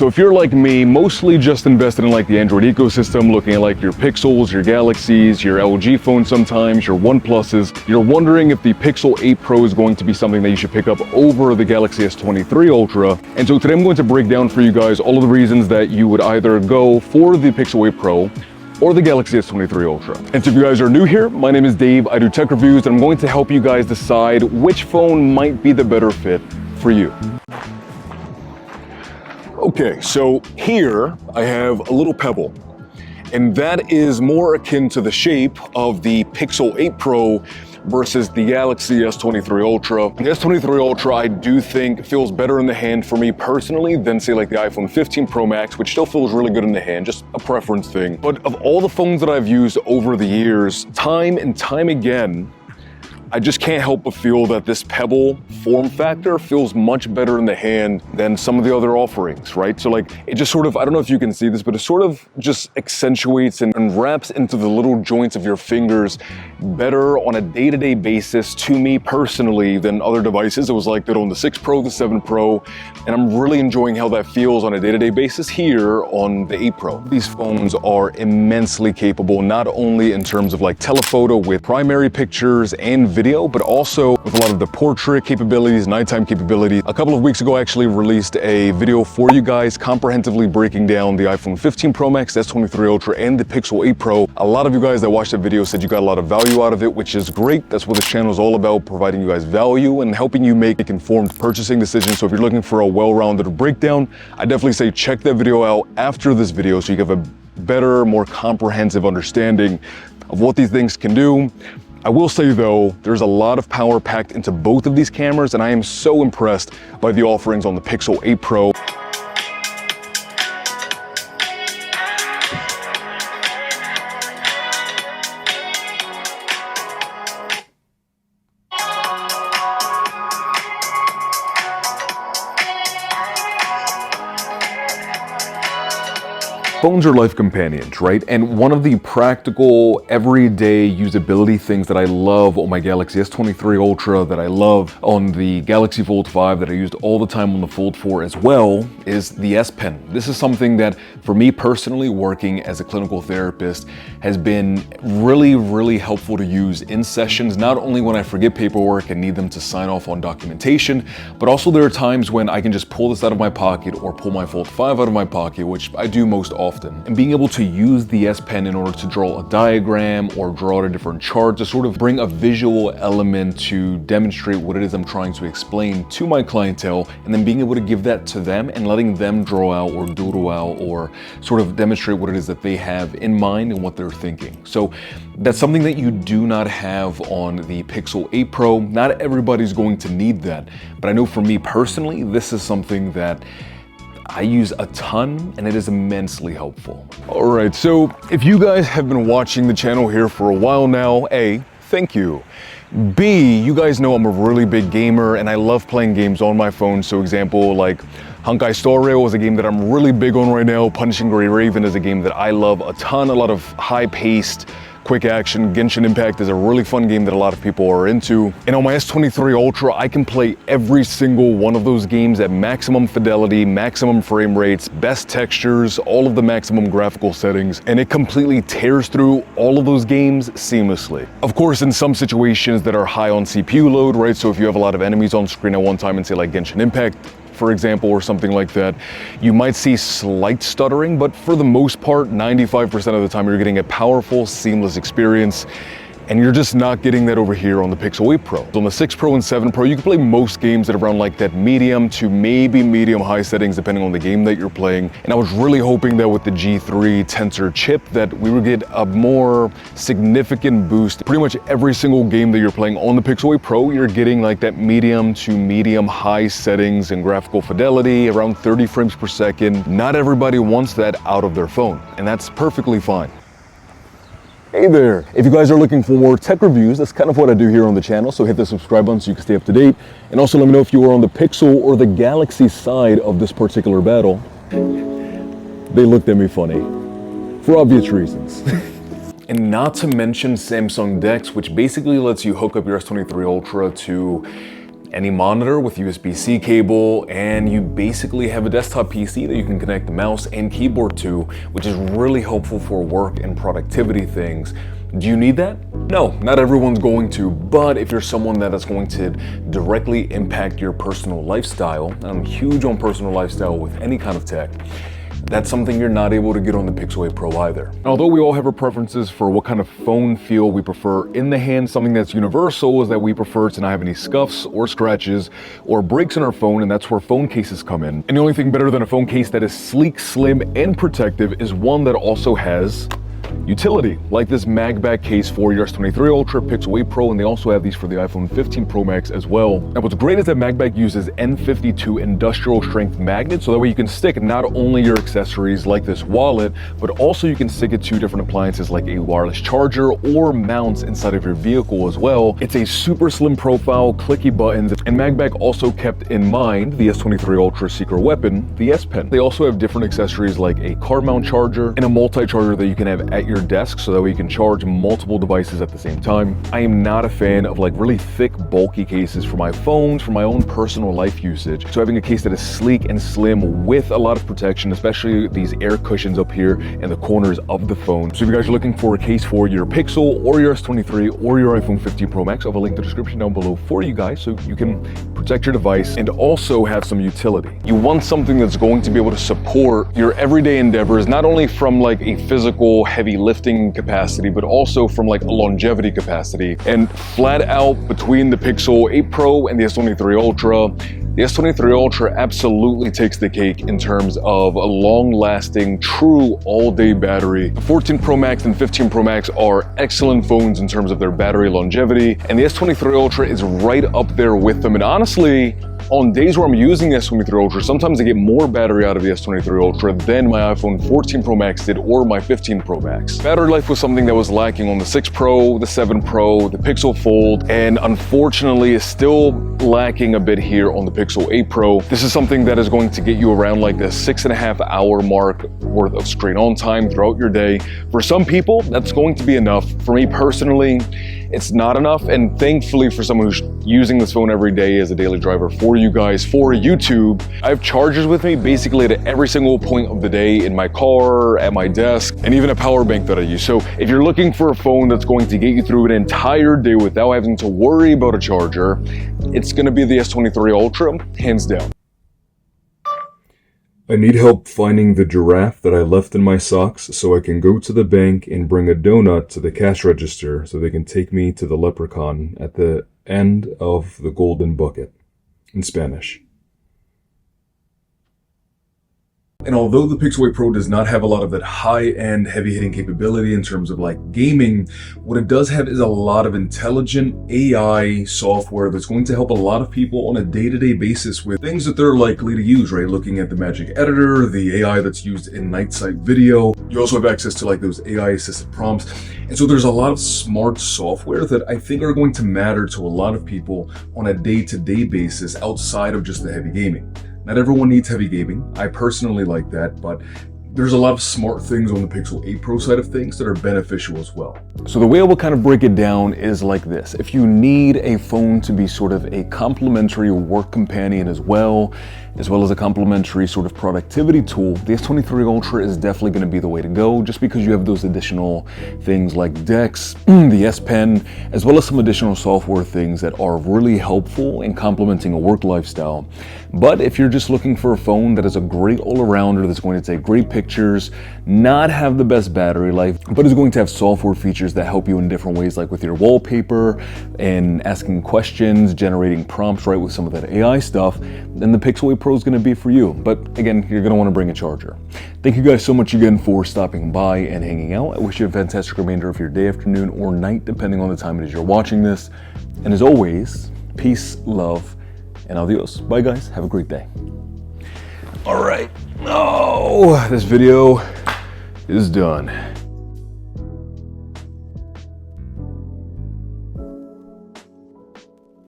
So if you're like me, mostly just invested in like the Android ecosystem, looking at like your Pixels, your Galaxies, your LG phones sometimes, your OnePluses, you're wondering if the Pixel 8 Pro is going to be something that you should pick up over the Galaxy S23 Ultra. And so today I'm going to break down for you guys all of the reasons that you would either go for the Pixel 8 Pro or the Galaxy S23 Ultra. And so if you guys are new here, my name is Dave, I do tech reviews, and I'm going to help you guys decide which phone might be the better fit for you. Okay, so here I have a little pebble, and that is more akin to the shape of the Pixel 8 Pro versus the Galaxy S23 Ultra. The S23 Ultra I do think feels better in the hand for me personally than say like the iPhone 15 Pro Max, which still feels really good in the hand, just a preference thing. But of all the phones that I've used over the years, time and time again, I just can't help but feel that this Pebble form factor feels much better in the hand than some of the other offerings, right? So like, it just sort of, I don't know if you can see this, but it sort of just accentuates and wraps into the little joints of your fingers better on a day-to-day basis to me personally than other devices. It was like that on the 6 Pro, the 7 Pro, and I'm really enjoying how that feels on a day-to-day basis here on the 8 Pro. These phones are immensely capable, not only in terms of like telephoto with primary pictures and video, but also with a lot of the portrait capabilities, nighttime capabilities. A couple of weeks ago, I actually released a video for you guys comprehensively breaking down the iPhone 15 Pro Max, S23 Ultra, and the Pixel 8 Pro. A lot of you guys that watched that video said you got a lot of value out of it, which is great. That's what this channel is all about, providing you guys value and helping you make informed purchasing decisions. So if you're looking for a well-rounded breakdown, I definitely say check that video out after this video so you have a better, more comprehensive understanding of what these things can do. I will say though, there's a lot of power packed into both of these cameras, and I am so impressed by the offerings on the Pixel 8 Pro. Phones are life companions, right? And one of the practical, everyday usability things that I love on my Galaxy S23 Ultra, that I love on the Galaxy Fold 5, that I used all the time on the Fold 4 as well, is the S Pen. This is something that, for me personally, working as a clinical therapist, has been really, really helpful to use in sessions, not only when I forget paperwork and need them to sign off on documentation, but also there are times when I can just pull this out of my pocket or pull my Fold 5 out of my pocket, which I do most often. And being able to use the S Pen in order to draw a diagram or draw out a different chart to sort of bring a visual element to demonstrate what it is I'm trying to explain to my clientele, and then being able to give that to them and letting them draw out or doodle out or sort of demonstrate what it is that they have in mind and what they're thinking. So that's something that you do not have on the Pixel 8 Pro. Not everybody's going to need that, but I know for me personally, this is something that I use a ton, and it is immensely helpful. All right, so if you guys have been watching the channel here for a while now, A, thank you. B, you guys know I'm a really big gamer and I love playing games on my phone. So example, like Honkai Star Rail is a game that I'm really big on right now. Punishing Gray Raven is a game that I love a ton, a lot of high-paced, quick action. Genshin Impact is a really fun game that a lot of people are into. And on my S23 Ultra, I can play every single one of those games at maximum fidelity, maximum frame rates, best textures, all of the maximum graphical settings, and it completely tears through all of those games seamlessly. Of course, in some situations that are high on CPU load, right? So if you have a lot of enemies on screen at one time and say like Genshin Impact, for example, or something like that, you might see slight stuttering, but for the most part, 95% of the time, you're getting a powerful, seamless experience. And you're just not getting that over here on the Pixel 8 Pro. On the 6 Pro and 7 Pro, you can play most games at around like that medium to maybe medium high settings, depending on the game that you're playing. And I was really hoping that with the G3 Tensor chip that we would get a more significant boost. Pretty much every single game that you're playing on the Pixel 8 Pro, you're getting like that medium to medium high settings and graphical fidelity, around 30 frames per second. Not everybody wants that out of their phone, and that's perfectly fine. Hey there! If you guys are looking for more tech reviews, that's kind of what I do here on the channel, so hit the subscribe button so you can stay up to date. And also let me know if you are on the Pixel or the Galaxy side of this particular battle. They looked at me funny, for obvious reasons. And not to mention Samsung DeX, which basically lets you hook up your S23 Ultra to any monitor with USB-C cable, and you basically have a desktop PC that you can connect the mouse and keyboard to, which is really helpful for work and productivity things. Do you need that? No, not everyone's going to, but if you're someone that is going to directly impact your personal lifestyle, and I'm huge on personal lifestyle with any kind of tech, that's something you're not able to get on the Pixel 8 Pro either. Although we all have our preferences for what kind of phone feel we prefer in the hand, something that's universal is that we prefer to not have any scuffs or scratches or breaks in our phone, and that's where phone cases come in. And the only thing better than a phone case that is sleek, slim, and protective is one that also has utility, like this mag bag case for your S23 Ultra, Pixel 8 Pro, and they also have these for the iPhone 15 Pro Max as well. And what's great is that mag bag uses N52 industrial strength magnets, so that way you can stick not only your accessories like this wallet, but also you can stick it to different appliances like a wireless charger or mounts inside of your vehicle as well. It's a super slim profile, clicky buttons, and mag bag also kept in mind the S23 Ultra secret weapon, the S Pen. They also have different accessories like a car mount charger and a multi-charger that you can have at your desk, so that way you can charge multiple devices at the same time. I am not a fan of like really thick, bulky cases for my phones, for my own personal life usage. So having a case that is sleek and slim with a lot of protection, especially these air cushions up here in the corners of the phone. So if you guys are looking for a case for your Pixel or your S23 or your iPhone 15 Pro Max, I have a link in the description down below for you guys so you can protect your device and also have some utility. You want something that's going to be able to support your everyday endeavors, not only from like a physical heavy lifting capacity, but also from like a longevity capacity. And flat out between the Pixel 8 Pro and the S23 Ultra, the S23 Ultra absolutely takes the cake in terms of a long-lasting, true all-day battery. The 14 Pro Max and 15 Pro Max are excellent phones in terms of their battery longevity, and the S23 Ultra is right up there with them. And honestly, on days where I'm using the S23 Ultra, sometimes I get more battery out of the S23 Ultra than my iPhone 14 Pro Max did or my 15 Pro Max. Battery life was something that was lacking on the 6 Pro, the 7 Pro, the Pixel Fold, and unfortunately is still lacking a bit here on the Pixel 8 Pro. This is something that is going to get you around like the 6.5 hour mark worth of screen on time throughout your day. For some people, that's going to be enough. For me personally, it's not enough, and thankfully for someone who's using this phone every day as a daily driver for you guys, for YouTube, I have chargers with me basically at every single point of the day, in my car, at my desk, and even a power bank that I use. So if you're looking for a phone that's going to get you through an entire day without having to worry about a charger, it's gonna be the S23 Ultra, hands down. I need help finding the giraffe that I left in my socks so I can go to the bank and bring a donut to the cash register so they can take me to the leprechaun at the end of the golden bucket, in Spanish. And although the Pixel 8 Pro does not have a lot of that high-end, heavy-hitting capability in terms of like gaming, what it does have is a lot of intelligent AI software that's going to help a lot of people on a day-to-day basis with things that they're likely to use, right? Looking at the Magic Editor, the AI that's used in Night Sight Video. You also have access to like those AI-assisted prompts. And so there's a lot of smart software that I think are going to matter to a lot of people on a day-to-day basis outside of just the heavy gaming. Not everyone needs heavy gaming. I personally like that, but there's a lot of smart things on the Pixel 8 Pro side of things that are beneficial as well. So the way I will kind of break it down is like this. If you need a phone to be sort of a complementary work companion as well as a complementary sort of productivity tool, the S23 Ultra is definitely going to be the way to go, just because you have those additional things like Dex, the S Pen, as well as some additional software things that are really helpful in complementing a work lifestyle. But if you're just looking for a phone that is a great all-arounder, that's going to take great pictures, not have the best battery life, but is going to have software features that help you in different ways, like with your wallpaper and asking questions, generating prompts, right, with some of that AI stuff, then the Pixel 8 Pro is going to be for you. But again, you're going to want to bring a charger. Thank you guys so much again for stopping by and hanging out. I wish you a fantastic remainder of your day, afternoon, or night, depending on the time it is you're watching this. And as always, peace, love, and adios. Bye guys, have a great day. All right, this video is done.